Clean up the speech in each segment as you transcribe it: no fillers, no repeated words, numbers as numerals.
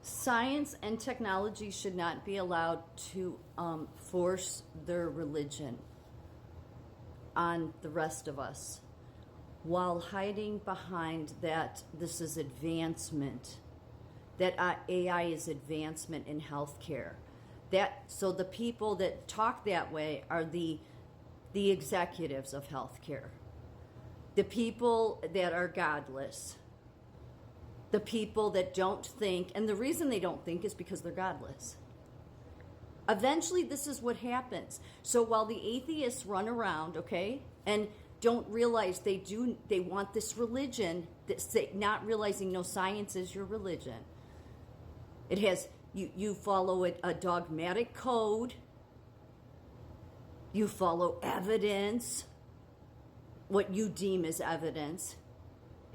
Science and technology should not be allowed to force their religion on the rest of us while hiding behind that this is advancement, that AI is advancement in healthcare. So the people that talk that way are the executives of healthcare, the people that are godless, the people that don't think, and the reason they don't think is because they're godless. Eventually, this is what happens. So while the atheists run around, okay, and don't realize they want this religion, not realizing no, science is your religion. It has, you follow a dogmatic code, you follow evidence, what you deem as evidence.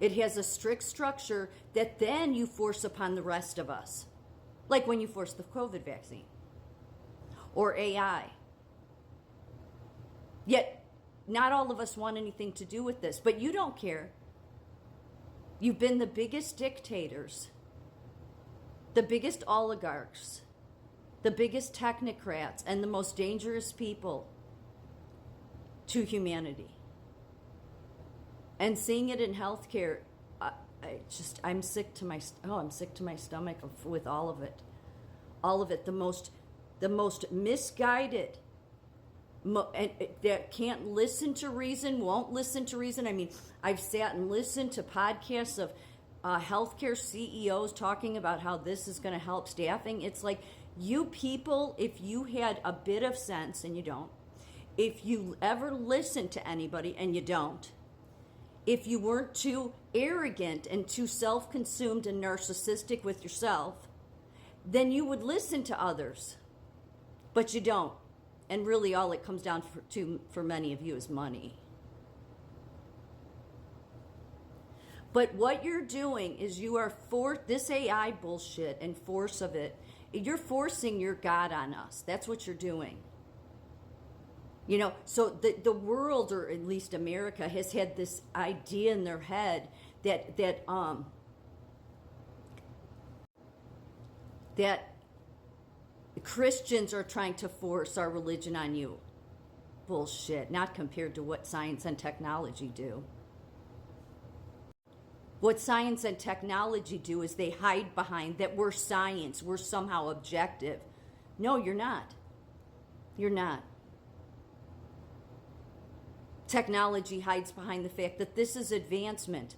It has a strict structure that then you force upon the rest of us. Like when you force the COVID vaccine or AI. Yet, not all of us want anything to do with this, but you don't care. You've been the biggest dictators, the biggest oligarchs, the biggest technocrats, and the most dangerous people to humanity. And seeing it in healthcare, I'm sick to my stomach with all of it. All of it. The most misguided, that can't listen to reason, won't listen to reason. I mean, I've sat and listened to podcasts of healthcare CEOs talking about how this is going to help staffing. It's like, you people, if you had a bit of sense, and you don't, if you ever listen to anybody, and you don't, if you weren't too arrogant and too self-consumed and narcissistic with yourself, then you would listen to others. But you don't. And really all it comes down for many of you is money. But what you're doing is you are this AI bullshit and force of it, you're forcing your God on us. That's what you're doing. You know, so the world, or at least America, has had this idea in their head that Christians are trying to force our religion on you. Bullshit. Not compared to what science and technology do. What science and technology do is they hide behind that we're science, we're somehow objective. No, you're not. You're not. Technology hides behind the fact that this is advancement.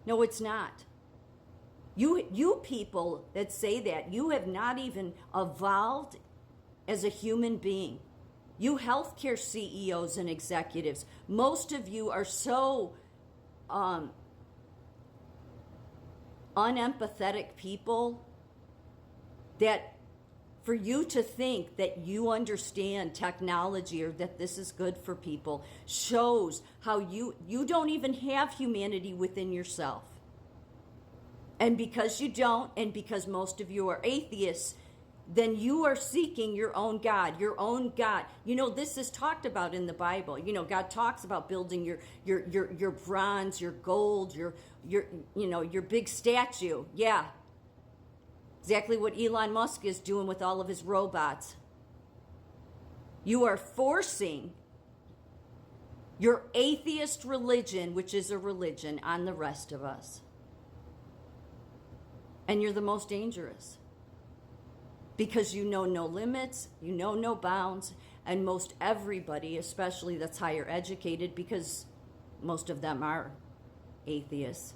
No, it's not. You people that say that, you have not even evolved as a human being. You healthcare CEOs and executives, most of you are so unempathetic people that for you to think that you understand technology or that this is good for people shows how you don't even have humanity within yourself. And because you don't, and because most of you are atheists, then you are seeking your own God, your own God. You know, this is talked about in the Bible. You know, God talks about building your bronze, your gold, your big statue. Yeah. Exactly what Elon Musk is doing with all of his robots. You are forcing your atheist religion, which is a religion, on the rest of us. And you're the most dangerous. Because you know no limits, you know no bounds, and most everybody, especially that's higher educated, because most of them are atheists,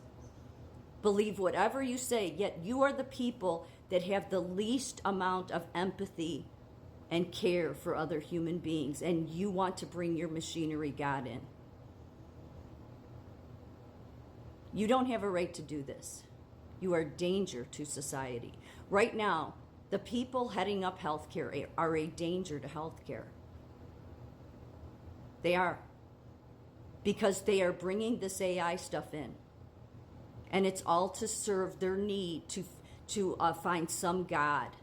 believe whatever you say, yet you are the people that have the least amount of empathy and care for other human beings, and you want to bring your machinery God in. You don't have a right to do this. You are a danger to society. Right now, the people heading up healthcare are a danger to healthcare. They are. Because they are bringing this AI stuff in. And it's all to serve their need to find some God.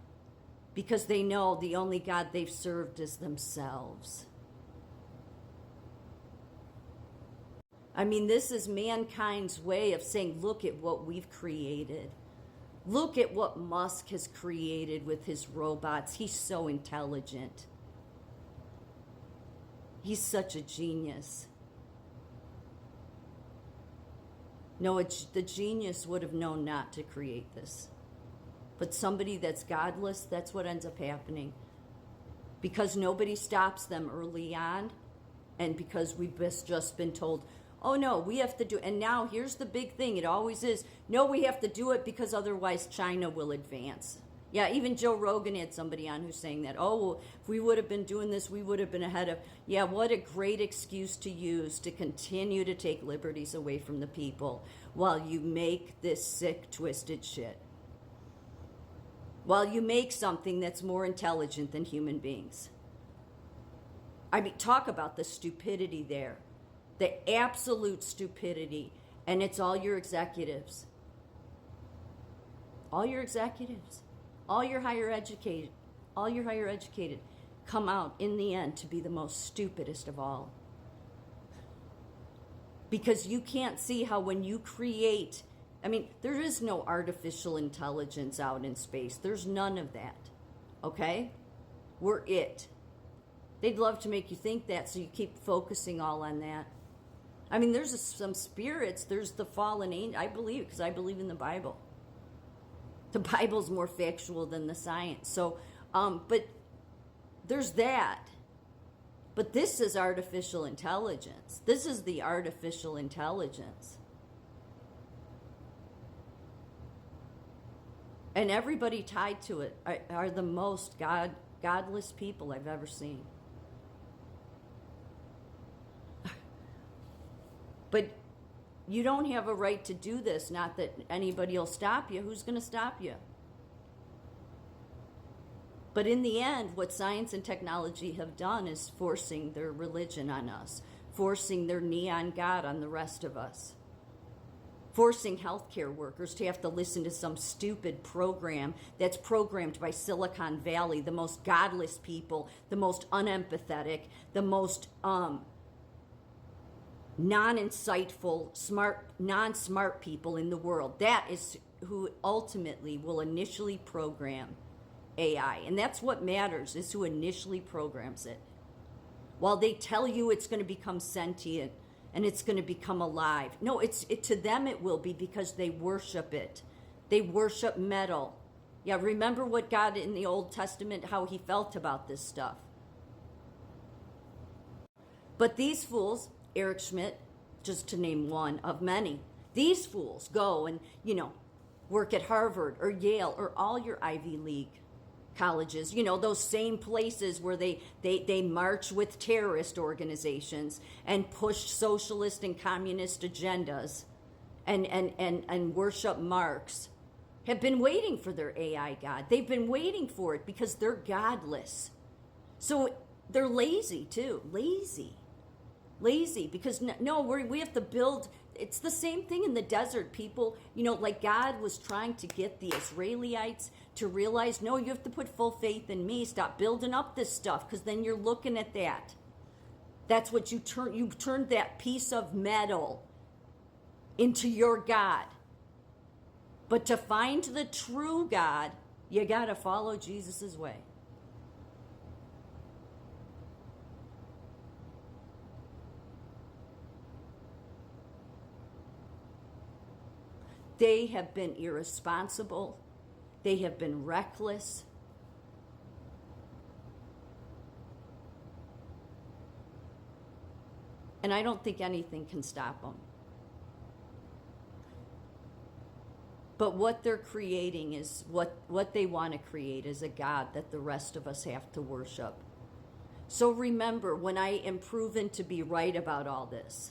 Because they know the only God they've served is themselves. I mean, this is mankind's way of saying, look at what we've created. Look at what Musk has created with his robots. He's so intelligent. He's such a genius. No, the genius would have known not to create this. But somebody that's godless, that's what ends up happening. Because nobody stops them early on, and because we've just been told, oh no, we have to do it. And now here's the big thing, it always is, no, we have to do it because otherwise China will advance. Yeah, even Joe Rogan had somebody on who's saying that, oh, well, if we would have been doing this, we would have been ahead of. Yeah, what a great excuse to use to continue to take liberties away from the people while you make this sick, twisted shit. While you make something that's more intelligent than human beings. I mean, talk about the stupidity there. The absolute stupidity. And it's all your executives. All your executives. All your higher educated. All your higher educated come out in the end to be the most stupidest of all. Because you can't see how when you create, I mean, there is no artificial intelligence out in space. There's none of that. Okay? We're it. They'd love to make you think that, so you keep focusing all on that. I mean, there's some spirits. There's the fallen angel. I believe, because I believe in the Bible. The Bible's more factual than the science. So, but there's that. But this is artificial intelligence. This is the artificial intelligence. And everybody tied to it are the most godless people I've ever seen. But you don't have a right to do this. Not that anybody will stop you. Who's going to stop you? But in the end, what science and technology have done is forcing their religion on us, forcing their neon God on the rest of us, forcing healthcare workers to have to listen to some stupid program that's programmed by Silicon Valley, the most godless people, the most unempathetic, the most non-insightful, non-smart people in the world. That is who ultimately will initially program AI. And that's what matters, is who initially programs it. While they tell you it's going to become sentient and it's going to become alive. No, to them it will be, because they worship it. They worship metal. Yeah, remember what God in the Old Testament, how he felt about this stuff. But these fools, Eric Schmidt, just to name one of many, these fools go and, work at Harvard or Yale or all your Ivy League colleges, those same places where they march with terrorist organizations and push socialist and communist agendas and worship Marx, have been waiting for their AI God. They've been waiting for it because they're godless. So they're lazy too. Lazy because we have to build. It's the same thing in the desert. People, like God was trying to get the Israelites to realize, no, you have to put full faith in me. Stop building up this stuff, because then you're looking at that. That's what you turned that piece of metal into your God. But to find the true God, you got to follow Jesus' way. They have been irresponsible. They have been reckless. And I don't think anything can stop them. But what they're creating is what they want to create is a God that the rest of us have to worship. So remember, when I am proven to be right about all this,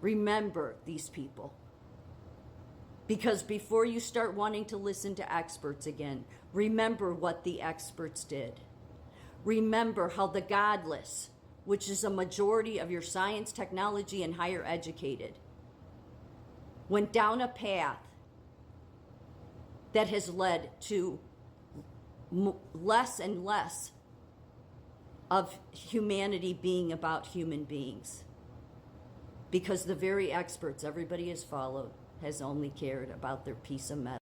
remember these people. Because before you start wanting to listen to experts again, remember what the experts did. Remember how the godless, which is a majority of your science, technology, and higher educated, went down a path that has led to less and less of humanity being about human beings. Because the very experts everybody has followed has only cared about their piece of metal.